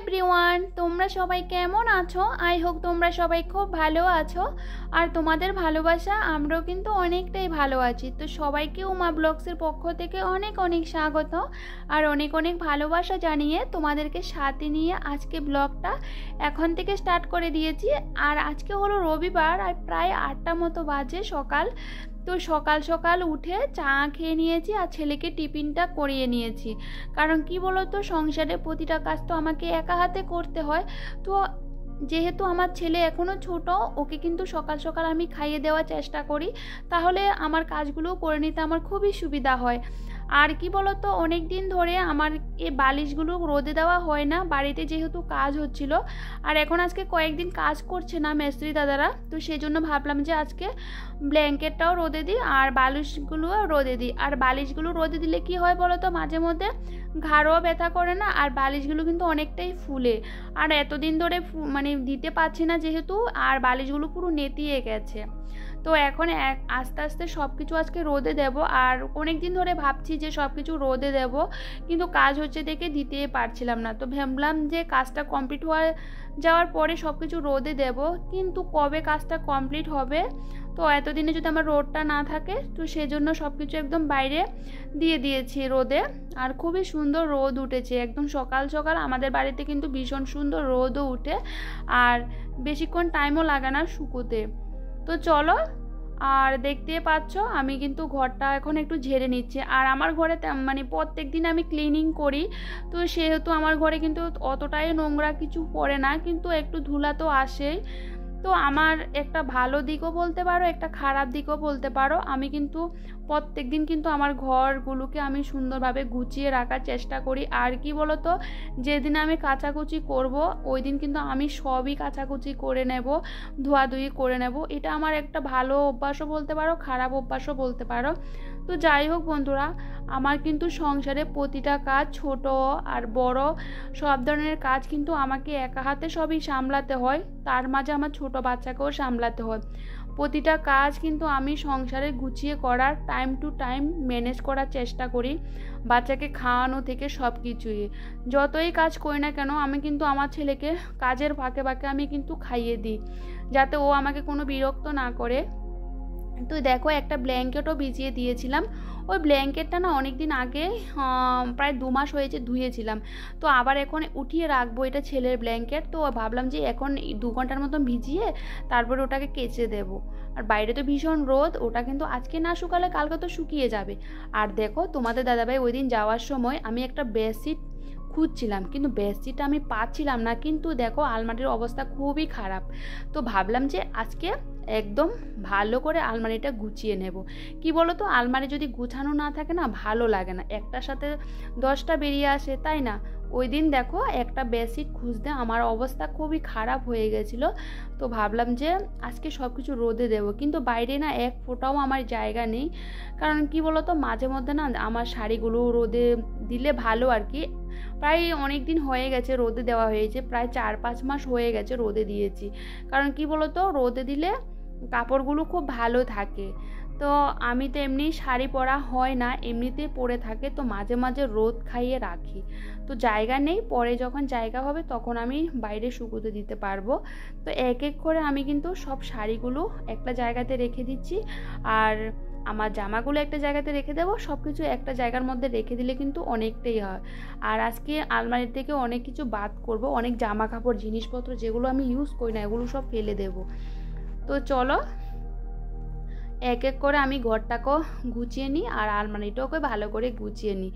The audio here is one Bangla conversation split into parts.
এভরিওয়ান, তোমরা সবাই কেমন আছো? আই হোপ তোমরা সবাই খুব ভালো আছো। আর তোমাদের ভালোবাসা আমরাও কিন্তু অনেকটাই ভালো আছি। তো সবাইকে উমা ব্লগসের পক্ষ থেকে অনেক অনেক স্বাগত আর অনেক অনেক ভালোবাসা জানিয়ে তোমাদেরকে সাথে নিয়ে আজকে ব্লগটা এখন থেকে স্টার্ট করে দিয়েছি। আর আজকে হলো রবিবার আর প্রায় 8টা মতো বাজে সকাল। তো সকাল সকাল উঠে চা খেয়ে নিয়েছি আর ছেলেকে টিফিনটা করিয়ে নিয়েছি। কারণ কি বলো তো, সংসারে প্রতিটা কাজ তো আমাকে একা হাতে করতে হয়। তো যেহেতু আমার ছেলে এখনও ছোট, ওকে কিন্তু সকাল সকাল আমি খাইয়ে দেওয়ার চেষ্টা করি, তাহলে আমার কাজগুলোও করে নিতে আমার খুবই সুবিধা হয়। আর কি বলো তো, অনেক দিন ধরে আমার এই বালিশগুলো রোদে দেওয়া হয় না, বাড়িতে যেহেতু কাজ হচ্ছিল। আর এখন আজকে কয়েকদিন কাজ করছে না মিস্ত্রি দাদারা, তো সেই জন্য ভাবলাম যে আজকে ব্ল্যাঙ্কেটটাও রোদে দিই আর বালিশগুলোও রোদে দিই। আর বালিশগুলো রোদে দিলে কি হয় বলো তো, মাঝে মধ্যে ঘাড়ও ব্যথা করে না, আর বালিশগুলো কিন্তু অনেকটাই ফুলে। আর এতদিন ধরে মানে দিতে পারছি না যেহেতু, আর বালিশগুলো পুরো নেতিয়ে গেছে। তো এখন আস্তে আস্তে সব কিছু আজকে রোদে দেব। আর অনেক দিন ধরে ভাবছি যে সব কিছু রোদে দেব, কিন্তু কাজ হচ্ছে দেখে দিতেই পারছিলাম না। তো ভাবলাম যে কাজটা কমপ্লিট যাওয়ার পরে সব কিছু রোদে দেব, কিন্তু কবে কাজটা কমপ্লিট হবে? তো এতদিনে যদি আমার রোদটা না থাকে, তো সেজন্য সব কিছু একদম বাইরে দিয়ে দিয়েছি রোদে। আর খুবই সুন্দর রোদ উঠেছে একদম সকাল সকাল। আমাদের বাড়িতে কিন্তু ভীষণ সুন্দর রোদও উঠে, আর বেশিক্ষণ টাইমও লাগে না শুকোতে। তো চলো, আর দেখতে পাচ্ছ আমি কিন্তু ঘরটা এখন একটু ঝেড়ে নিচ্ছি। আর আমার ঘরে মানে প্রত্যেক দিন আমি ক্লিনিং করি, তো সেহেতু আমার ঘরে কিন্তু অতটাই নোংরা কিছু পড়ে না, কিন্তু একটু ধুলা তো আসেই। তো আমার একটা ভালো দিকও বলতে পারো, একটা খারাপ দিকও বলতে পারো। আমি কিন্তু প্রত্যেক দিন কিন্তু আমার ঘরগুলোকে আমি সুন্দরভাবে গুছিয়ে রাখার চেষ্টা করি। আর কি বলো তো, যেদিন আমি কাচাকুচি করব ওই দিন কিন্তু আমি সবই কাচাকুচি করে নেব, ধোয়াধুয়ি করে নেব। এটা আমার একটা ভালো অভ্যাসও বলতে পারো, খারাপ অভ্যাসও বলতে পারো। তো যাই হোক বন্ধুরা, আমার কিন্তু সংসারে প্রতিটা কাজ ছোট আর বড় সব ধরনের কাজ কিন্তু আমাকে একা হাতে সবই সামলাতে হয়। তার মাঝে আমার ছোট বাচ্চাকেও সামলাতে হয়। প্রতিটা কাজ কিন্তু আমি সংসারে গুছিয়ে করার টাইম টু টাইম ম্যানেজ করার চেষ্টা করি। বাচ্চাকে খাওয়ানো থেকে সব কিছুই, যতই কাজ করি না কেন, আমি কিন্তু আমার ছেলেকে কাজের ফাঁকে ফাঁকে আমি কিন্তু খাইয়ে দিই, যাতে ও আমাকে কোনো বিরক্ত না করে। তো দেখো, একটা ব্ল্যাঙ্কেটও ভিজিয়ে দিয়েছিলাম। ওই ব্ল্যাঙ্কেটটা না অনেক দিন আগে, প্রায় 2 মাস হয়েছে ধুয়েছিলাম। তো আবার এখন উঠিয়ে রাখবো, এটা ছেলের ব্ল্যাঙ্কেট। তো ভাবলাম যে এখন 2 ঘন্টার মতন ভিজিয়ে তারপরে ওটাকে কেচে দেবো। আর বাইরে তো ভীষণ রোদ, ওটা কিন্তু আজকে না শুকালে কালকে তো শুকিয়ে যাবে। আর দেখো, তোমাদের দাদাভাই ওই দিন যাওয়ার সময় আমি একটা বেডশিট খুঁজছিলাম, কিন্তু বেডশিটটা আমি পাচ্ছিলাম না। কিন্তু দেখো, আলমারির অবস্থা খুবই খারাপ। তো ভাবলাম যে আজকে একদম ভালো করে আলমারিটা গুছিয়ে নেব। কি বলো তো, আলমারি যদি গুছানো না থাকে না, ভালো লাগে না, একটার সাথে 10টা বেরিয়ে আসে, তাই না? ওই দিন দেখো, একটা বেডশিট খুঁজতে আমার অবস্থা খুবই খারাপ হয়ে গেছিলো। তো ভাবলাম যে আজকে সব কিছু রোদে দেব, কিন্তু বাইরে না এক ফোঁটাও আমার জায়গা নেই। কারণ কি বলো তো, মাঝে মধ্যে না আমার শাড়িগুলো রোদে দিলে ভালো আর কি। প্রায় অনেক দিন হয়ে গেছে রোদে দেওয়া হয়েছে, প্রায় 4-5 মাস হয়ে গেছে রোদে দিয়েছি। কারণ কি বলো তো, রোদে দিলে কাপড়গুলো খুব ভালো থাকে। তো আমি তো এমনি শাড়ি পরা হয় না, এমনিতেই পরে থাকে, তো মাঝে মাঝে রোদ খাইয়ে রাখি। তো জায়গা নেই, পরে যখন জায়গা হবে তখন আমি বাইরে শুকোতে দিতে পারবো। তো এক এক করে আমি কিন্তু সব শাড়িগুলো একটা জায়গাতে রেখে দিচ্ছি, আর আমার জামাগুলো একটা জায়গাতে রেখে দেবো। সব কিছু একটা জায়গার মধ্যে রেখে দিলে কিন্তু অনেকটাই হয়। আর আজকে আলমারি থেকে অনেক কিছু বাদ করব, অনেক জামা কাপড় জিনিসপত্র যেগুলো আমি ইউজ করি না এগুলো সব ফেলে দেবো। তো চলো, এক এক করে আমি ঘরটাকেও গুছিয়ে নিই আর আলমারিটাকে ভালো করে গুছিয়ে নিই।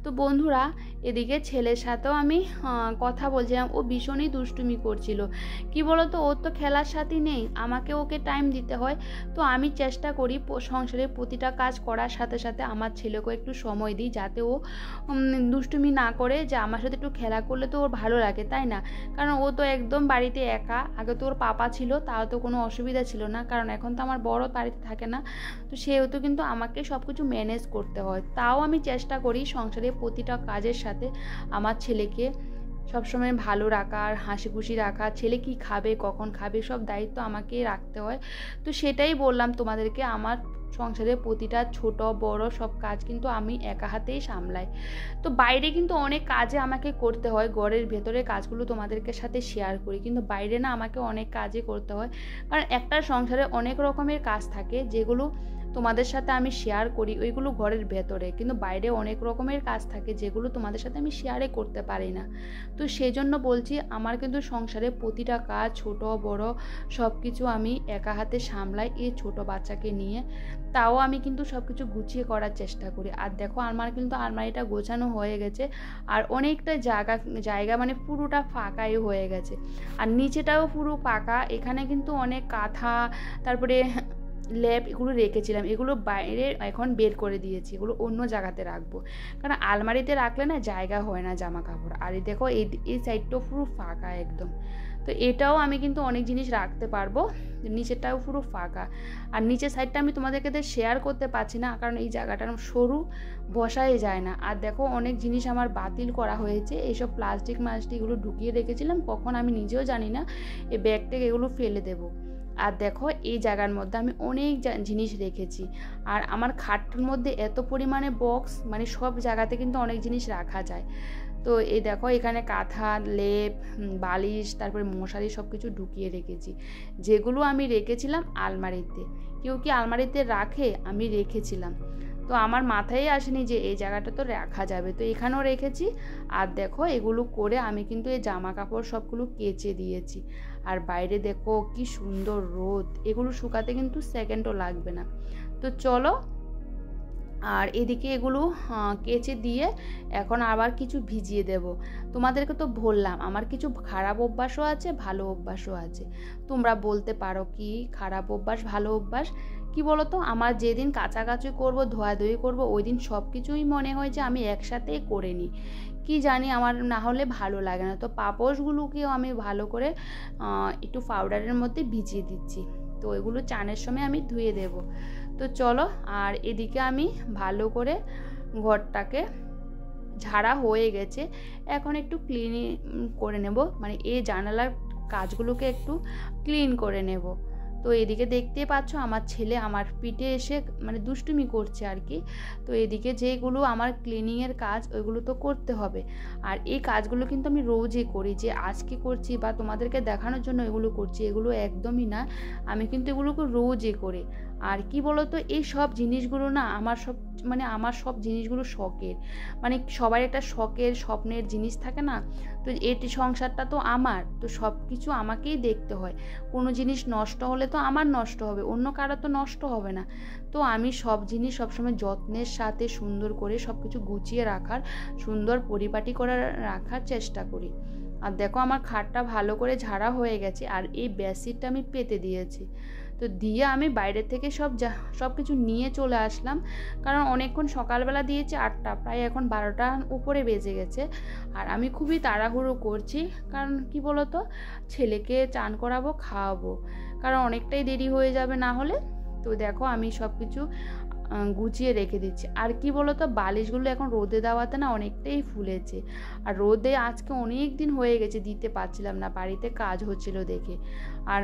তো বন্ধুরা, এদিকে ছেলের সাথেও আমি কথা বলছিলাম। ও ভীষণই দুষ্টুমি করছিল। কি বলো তো, ওর তো খেলার সাথী নেই, আমাকে ওকে টাইম দিতে হয়। তো আমি চেষ্টা করি সংসারের প্রতিটা কাজ করার সাথে সাথে আমার ছেলেকেও একটু সময় দিই, যাতে ও দুষ্টুমি না করে, যে আমার সাথে একটু খেলা করলে তো ওর ভালো লাগে, তাই না? কারণ ও তো একদম বাড়িতে একা। আগে তো ওর পাপা ছিল, তাও তো কোনো অসুবিধা ছিল না, কারণ এখন তো আমার বড় বাড়িতে থাকে না। তো সেহেতু কিন্তু আমাকে সব কিছু ম্যানেজ করতে হয়। তাও আমি চেষ্টা করি সংসারের প্রতিটা কাজের সাথে আমার ছেলেকে সবসময় ভালো রাখা আর হাসি খুশি রাখা, ছেলে কি খাবে কখন খাবে সব দায়িত্ব আমাকেই রাখতে হয়। তো সেটাই বললাম তোমাদেরকে, আমার সংসারের প্রতিটা ছোট বড় সব কাজ কিন্তু আমি একা হাতেই সামলাই। তো বাইরে কিন্তু অনেক কাজে আমাকে করতে হয়, ঘরের ভেতরের কাজগুলো তোমাদেরকে সাথে শেয়ার করি, কিন্তু বাইরে না আমাকে অনেক কাজই করতে হয়, কারণ একটা সংসারে অনেক রকমের কাজ থাকে যেগুলো তোমাদের সাথে আমি শেয়ার করি, ওইগুলো ঘরের ভেতরে, কিন্তু বাইরে অনেক রকমের কাজ থাকে যেগুলো তোমাদের সাথে আমি শেয়ারে করতে পারি না। তো সেই জন্য বলছি, আমার কিন্তু সংসারে প্রতিটা কাজ ছোট বড় সব কিছু আমি একা হাতে সামলাই এই ছোট বাচ্চাকে নিয়ে। তাও আমি কিন্তু সব কিছু গুছিয়ে করার চেষ্টা করি। আর দেখো আমার কিন্তু আলমারিটা গোছানো হয়ে গেছে, আর অনেকটা জায়গা জায়গা মানে পুরোটা ফাঁকাই হয়ে গেছে, আর নিচেটাও পুরো ফাঁকা। এখানে কিন্তু অনেক কাঁথা, তারপরে ল্যাপ এগুলো রেখেছিলাম, এগুলো বাইরে এখন বের করে দিয়েছি, এগুলো অন্য জায়গাতে রাখবো, কারণ আলমারিতে রাখলে না জায়গা হয় না জামা কাপড়। আর এই দেখো এই সাইডটাও পুরো ফাঁকা একদম। তো এটাও আমি কিন্তু অনেক জিনিস রাখতে পারবো, নিচেরটাও পুরো ফাঁকা। আর নিচের সাইডটা আমি তোমাদেরকে শেয়ার করতে পারছি না, কারণ এই জায়গাটা সরু, বসাই যায় না। আর দেখো অনেক জিনিস আমার বাতিল করা হয়েছে, এইসব প্লাস্টিক এগুলো ঢুকিয়ে রেখেছিলাম, কখন আমি নিজেও জানি না, এই ব্যাগ থেকে এগুলো ফেলে দেবো। আর দেখো এই জায়গার মধ্যে আমি অনেক জিনিস রেখেছি, আর আমার খাটটার মধ্যে এত পরিমাণে বক্স, মানে সব জায়গাতে কিন্তু অনেক জিনিস রাখা যায়। তো এই দেখো এখানে কাঁথা, লেপ, বালিশ, তারপরে মশারি সব কিছু ঢুকিয়ে রেখেছি, যেগুলো আমি রেখেছিলাম আলমারিতে। কেউ কি আলমারিতে রাখে? আমি রেখেছিলাম, তো আমার মাথায় আসেনি যে এই জায়গাটা তো রাখা যাবে, তো এখানেও রেখেছি। আর দেখো এগুলো করে আমি কিন্তু এই জামা কাপড় সবগুলো কেচে দিয়েছি। আর বাইরে দেখো কি সুন্দর রোদ, এগুলো শুকাতে কিন্তু সেকেন্ডও লাগবে না। তো চলো, আর এদিকে এগুলো কেচে দিয়ে এখন আবার কিছু ভিজিয়ে দেব। তোমাদেরকে তো বললাম আমার কিছু খারাপ অভ্যাসও আছে, ভালো অভ্যাসও আছে। তোমরা বলতে পারো কি খারাপ অভ্যাস ভালো অভ্যাস। কি বলো তো, আমার যেদিন কাচাকাচি করব, ধোয়াধুয়ি করব, ওই দিন সব কিছুই মনে হয় যে আমি একসাথেই করে নিই, কি জানি আমার না হলে ভালো লাগে না। তো পাপোশগুলোকেও আমি ভালো করে একটু পাউডারের মধ্যে ভিজিয়ে দিচ্ছি, তো এগুলো চানের সময় আমি ধুয়ে দেব। তো চলো, আর এদিকে আমি ভালো করে ঘরটাকে ঝাড়া হয়ে গেছে, এখন একটু ক্লিন করে নেব, মানে এই জানালার কাজগুলোকে একটু ক্লিন করে নেব। তো এদিকে দেখতেই পাচ্ছ আমার ছেলে আমার পিঠে এসে মানে দুষ্টুমি করছে আর কি। তো এদিকে যেগুলো আমার ক্লিনিংয়ের কাজ ওইগুলো তো করতে হবে, আর এই কাজগুলো কিন্তু আমি রোজই করি, যে আজকে করছি বা তোমাদেরকে দেখানোর জন্য এগুলো করছি এগুলো একদমই না, আমি কিন্তু এগুলোকে রোজই করি। আর কি বলো তো, এই সব জিনিসগুলো না আমার সব জিনিসগুলো শখের, মানে সবার একটা শখের স্বপ্নের জিনিস থাকে না। তো এটি সংসারটা তো আমার, তো সব কিছু আমাকেই দেখতে হয়, কোনো জিনিস নষ্ট হলে তো আমার নষ্ট হবে, অন্য কারো তো নষ্ট হবে না। তো আমি সব জিনিস সবসময় যত্নের সাথে সুন্দর করে সব কিছু গুছিয়ে রাখার, সুন্দর পরিপাটি করে রাখার চেষ্টা করি। আর দেখো আমার খাটটা ভালো করে ঝাড়া হয়ে গেছে, আর এই বেডশিটটা আমি পেতে দিয়েছি। তো দিয়ে আমি বাইরে থেকে সব কিছু নিয়ে চলে আসলাম, কারণ অনেকক্ষণ সকালবেলা দিয়েছি 8টা, প্রায় এখন 12টার উপরে বেজে গেছে। আর আমি খুবই তাড়াহুড়ো করছি, কারণ কি বলতো, ছেলেকে চান করাবো, খাওয়াবো, কারণ অনেকটাই দেরি হয়ে যাবে না হলে। তো দেখো আমি সব কিছু গুছিয়ে রেখে দিচ্ছি। আর কি বলতো, বালিশগুলো এখন রোদে দেওয়াতে না অনেকটাই ফুলেছে, আর রোদে আজকে অনেক দিন হয়ে গেছে দিতে পারছিলাম না, বাড়িতে কাজ হচ্ছিল দেখে। আর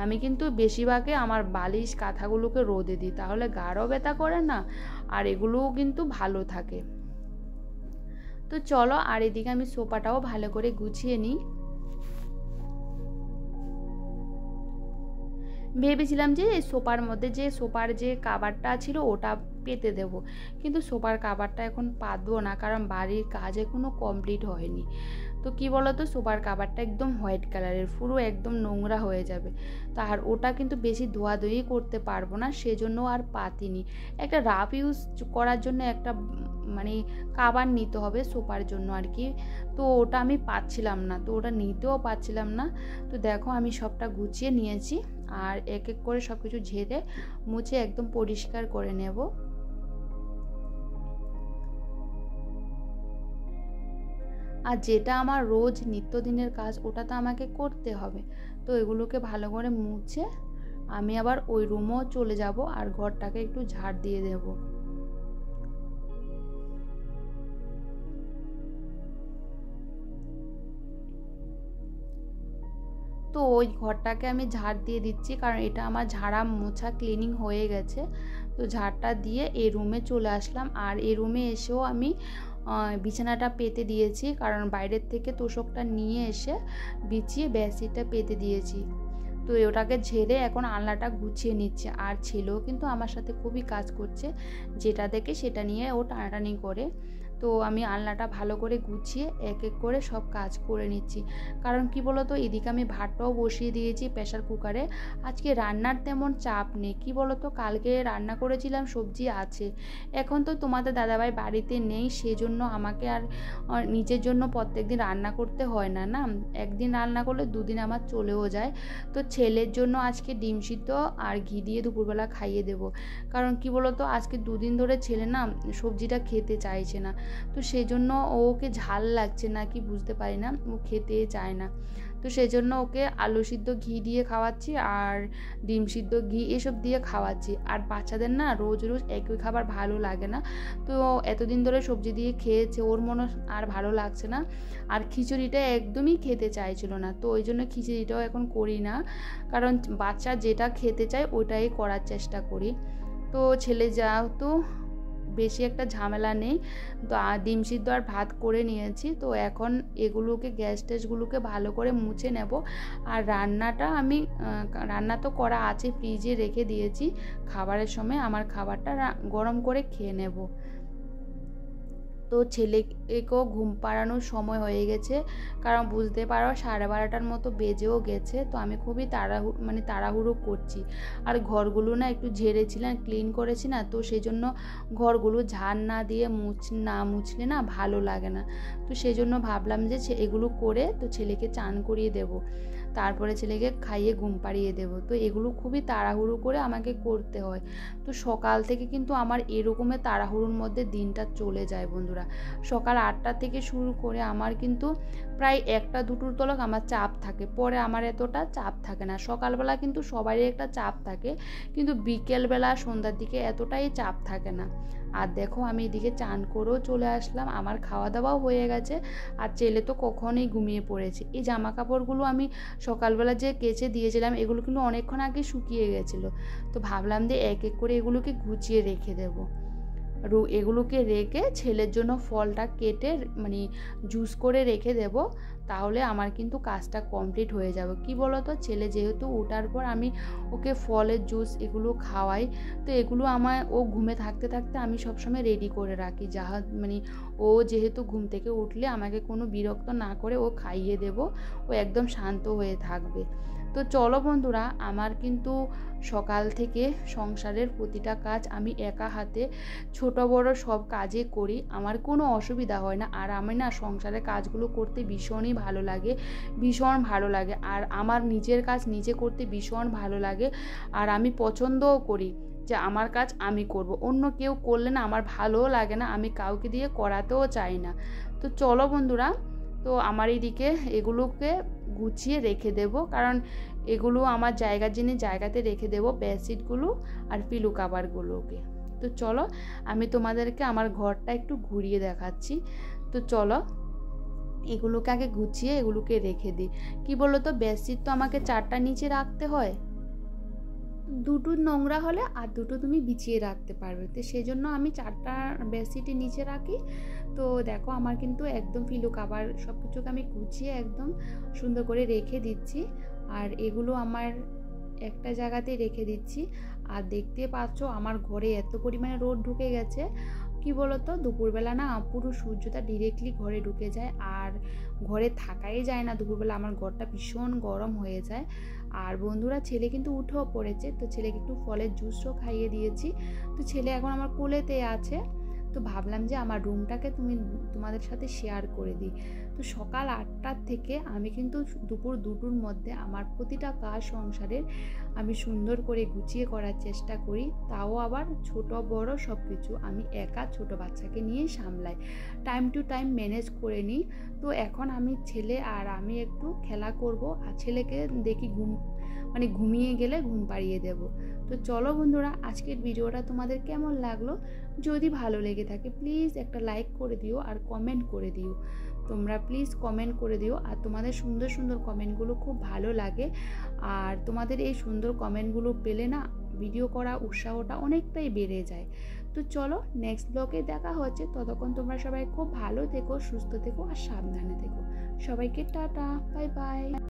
আমি কিন্তু বেশিরভাগে আমার বালিশ কাঁথাগুলোকে রোদে দিই, তাহলে গাঢ় ব্যথা করে না, আর এগুলোও কিন্তু ভালো থাকে। তো চলো, আর এদিকে আমি সোফাটাও ভালো করে গুছিয়ে নিই। ভেবেছিলাম যে সোফার মধ্যে সোফার যে কাভারটা ছিল ওটা পেতে দেব, কিন্তু সোফার কাভারটা এখন পাতবো না, কারণ বাড়ির কাজ এখনও কমপ্লিট হয়নি। তো কি বলতো, সোফার কাভারটা একদম হোয়াইট কালারের, পুরো একদম নোংরা হয়ে যাবে, আর ওটা কিন্তু বেশি ধোয়াধুয়ি করতে পারবো না, সেজন্য আর পাতিনি। একটা রাফ ইউজ করার জন্য একটা মানে কাভার নিতে হবে সোফার জন্য আর কি, তো ওটা আমি পাচ্ছিলাম না, তো ওটা নিতেও পাচ্ছিলাম না। তো দেখো আমি সবটা গুছিয়ে নিয়েছি, আর এক এক করে সব কিছু ঝেড়ে মুছে একদম পরিষ্কার করে নেব। আর যেটা আমার রোজ নিত্যদিনের কাজ ওটা তো আমাকে করতে হবে, তো এগুলোকে ভালো করে মুছে আমি আবার ওই রুমও চলে যাব, আর ঘরটাকে একটু ঝাড় দিয়ে দেব। তো ওই ঘরটাকে আমি ঝাড় দিয়ে দিচ্ছি, কারণ এটা আমার ঝাড়া মোছা ক্লিনিং হয়ে গেছে। তো ঝাড়টা দিয়ে এই রুমে চলে আসলাম, আর এই রুমে এসেও আমি বিছানাটা পেতে দিয়েছি, কারণ বাইরের থেকে তোষকটা নিয়ে এসে বিছিয়ে বেডশিটটা পেতে দিয়েছি। তো ওটাকে ঝেড়ে এখন আলনাটা গুছিয়ে নিচ্ছে, আর ছেলেও কিন্তু আমার সাথে খুবই কাজ করছে, যেটা দেখে সেটা নিয়ে ও টানাটানি করে। তো আমি আলনাটা ভালো করে গুছিয়ে এক এক করে সব কাজ করে নিচ্ছি, কারণ কি বলতো এদিকে আমি ভাতটাও বসিয়ে দিয়েছি প্রেসার কুকারে। আজকে রান্নার তেমন চাপ নেই, কি বলতো কালকে রান্না করেছিলাম, সবজি আছে। এখন তো তোমাদের দাদাভাই বাড়িতে নেই, সেজন্য আমাকে আর নিজের জন্য প্রত্যেকদিন রান্না করতে হয় না, না একদিন রান্না করলে দুদিন আমার চলেও যায়। তো ছেলের জন্য আজকে ডিম সিদ্ধ আর ঘি দিয়ে দুপুরবেলা খাইয়ে দেব, কারণ কি বলতো আজকে দুদিন ধরে ছেলে না সবজিটা খেতে চাইছে না। তো সেই জন্য ওকে ঝাল লাগছে না কি বুঝতে পারি না, ও খেতে চায় না। তো সেই জন্য ওকে আলু সিদ্ধ ঘি দিয়ে খাওয়াচ্ছি আর ডিম সিদ্ধ ঘি এসব দিয়ে খাওয়াচ্ছি। আর বাচ্চাদের না রোজ রোজ একই খাবার ভালো লাগে না, তো এতদিন ধরে সবজি দিয়ে খেয়েছে, ওর মনে আর ভালো লাগছে না। আর খিচুড়িটা একদমই খেতে চাইছিল না, তো ওই জন্য খিচুড়িটাও এখন করি না, কারণ বাচ্চা যেটা খেতে চায় ওটাই করার চেষ্টা করি। তো ছেলে যেহেতু বেশি একটা ঝামেলা নেই, তো ডিম সিদ্ধ আর ভাত করে নিয়েছি। তো এখন এগুলোকে গ্যাস ট্যাসগুলোকে ভালো করে মুছে নেব। আর রান্নাটা আমি রান্না তো করা আছে, ফ্রিজে রেখে দিয়েছি, খাবারের সময় আমার খাবারটা গরম করে খেয়ে নেব। তো ছেলেকেও ঘুম পাড়ানোর সময় হয়ে গেছে, কারণ বুঝতে পারো 12:30টার মতো বেজেও গেছে। তো আমি খুবই তাড়াহুড়ো করছি, আর ঘরগুলো না একটু ঝেড়েছিলাম, ক্লিন করেছি না, তো সেই জন্য ঘরগুলো ঝাড় না দিয়ে মুছলে না ভালো লাগে না। তো সেই জন্য ভাবলাম যে এগুলো করে তো ছেলেকে চান করিয়ে দেব, তারপরে ছেলেকে খাইয়ে ঘুম পাড়িয়ে দেব। তো এগুলো খুবই তাড়াহুড়ো করে আমাকে করতে হয়। তো সকাল থেকে কিন্তু আমার এরকমের তাড়াহুড়োর মধ্যে দিনটা চলে যায় বন্ধুরা। সকাল 8টা থেকে শুরু করে আমার কিন্তু প্রায় 1টা-2টোর তলক আমার চাপ থাকে, পরে আমার এতটা চাপ থাকে না। সকালবেলা কিন্তু সবারই একটা চাপ থাকে, কিন্তু বিকেলবেলা সন্ধ্যার দিকে এতটাই চাপ থাকে না। আর দেখো আমি এদিকে চান করেও চলে আসলাম, আমার খাওয়া দাওয়াও হয়ে গেছে, আর ছেলে তো কখনোই ঘুমিয়ে পড়েছে। এই জামা কাপড়গুলো আমি সকালবেলা যে কেচে দিয়েছিলাম এগুলো কিন্তু অনেকক্ষণ আগে শুকিয়ে গেছিলো, তো ভাবলাম যে এক এক করে এগুলোকে গুছিয়ে রেখে দেবো। এগুলোকে রেখে ছেলের জন্য ফলটা কেটে জুস করে রেখে দেব, তাহলে আমার কিন্তু কাজটা কমপ্লিট হয়ে যাবে। কি বলো তো ছেলে যেহেতু ওঠার পর আমি ওকে ফলের জুস এগুলো খাওয়াই, তো এগুলো ও ঘুমে থাকতে থাকতে আমি সবসময় রেডি করে রাখি, ও যেহেতু ঘুম থেকে উঠলে আমাকে কোনো বিরক্ত না করে ও খাইয়ে দেব, ও একদম শান্ত হয়ে থাকবে। তো চলো বন্ধুরা, আমার কিন্তু সকাল থেকে সংসারের প্রতিটা কাজ আমি একা হাতে ছোট বড় সব কাজে করি, আমার কোনো অসুবিধা হয় না। আর আমি না সংসারের কাজগুলো করতে ভীষণ ভালো লাগে, আর আমার নিজের কাজ নিজে করতে ভীষণ ভালো লাগে। আর আমি পছন্দও করি যে আমার কাজ আমি করব, অন্য কেউ করলে না আমার ভালোও লাগে না, আমি কাউকে দিয়ে করাতেও চাই না। তো চলো বন্ধুরা, তো আমার এইদিকে এগুলোকে গুছিয়ে রেখে দেব, কারণ এগুলো আমার জায়গাতে রেখে দেব, বেডশিটগুলো আর পিলো কাভারগুলোকে। তো চলো আমি তোমাদেরকে আমার ঘরটা একটু ঘুরিয়ে দেখাচ্ছি। তো চলো এগুলোকে আগে গুছিয়ে এগুলোকে রেখে দিই। কি বলো তো বেডশিট তো আমাকে 4টা নিচে রাখতে হয়, 2টো নোংরা হলে আর 2টো তুমি বিছিয়ে রাখতে পারবে, তো সেই জন্য আমি 4টা বেডশিটের নিচে রাখি। তো দেখো আমার কিন্তু একদম পিলো কাভার সব কিছুকে আমি গুছিয়ে একদম সুন্দর করে রেখে দিচ্ছি, আর এগুলো আমার একটা জায়গাতেই রেখে দিচ্ছি। আর দেখতে পাচ্ছ আমার ঘরে এত পরিমাণে রোদ ঢুকে গেছে, কি বলতো দুপুরবেলা না পুরো সূর্যটা ডিরেক্টলি ঘরে ঢুকে যায়, আর ঘরে থাকাই যায় না দুপুরবেলা, আমার ঘরটা ভীষণ গরম হয়ে যায়। আর বন্ধুরা ছেলে কিন্তু উঠেও পড়েছে, তো ছেলেকে একটু ফলের জুসও খাইয়ে দিয়েছি। তো ছেলে এখন আমার কোলেতে আছে, তো ভাবলাম যে আমার রুমটাকে তোমাদের সাথে শেয়ার করে দিই। তো সকাল 8টার থেকে আমি কিন্তু দুপুর 2টোর মধ্যে আমার প্রতিটা কাজ সংসারের আমি সুন্দর করে গুছিয়ে করার চেষ্টা করি, তাও আবার ছোট বড় সব কিছু আমি একা ছোট বাচ্চাকে নিয়ে সামলাই, টাইম টু টাইম ম্যানেজ করে নিই। তো এখন আমি ছেলে আর আমি একটু খেলা করব, আর ছেলেকে দেখি ঘুমিয়ে গেলে ঘুম পাড়িয়ে দেব। তো চলো বন্ধুরা, আজকের ভিডিওটা তোমাদের কেমন লাগলো, যদি ভালো লেগে থাকে প্লিজ একটা লাইক করে দিও আর কমেন্ট করে দিও। তোমরা প্লিজ কমেন্ট করে দিও। আর তোমাদের সুন্দর সুন্দর কমেন্টগুলো খুব ভালো লাগে, আর তোমাদের এই সুন্দর কমেন্টগুলো পেলে না ভিডিও করা উৎসাহটা অনেকটাই বেড়ে যায়। তো চলো নেক্সট ব্লগে দেখা হচ্ছে, ততক্ষণ তোমরা সবাই খুব ভালো থেকো, সুস্থ থেকো আর সাবধানে থেকো। সবাইকে টাটা, বাই বাই।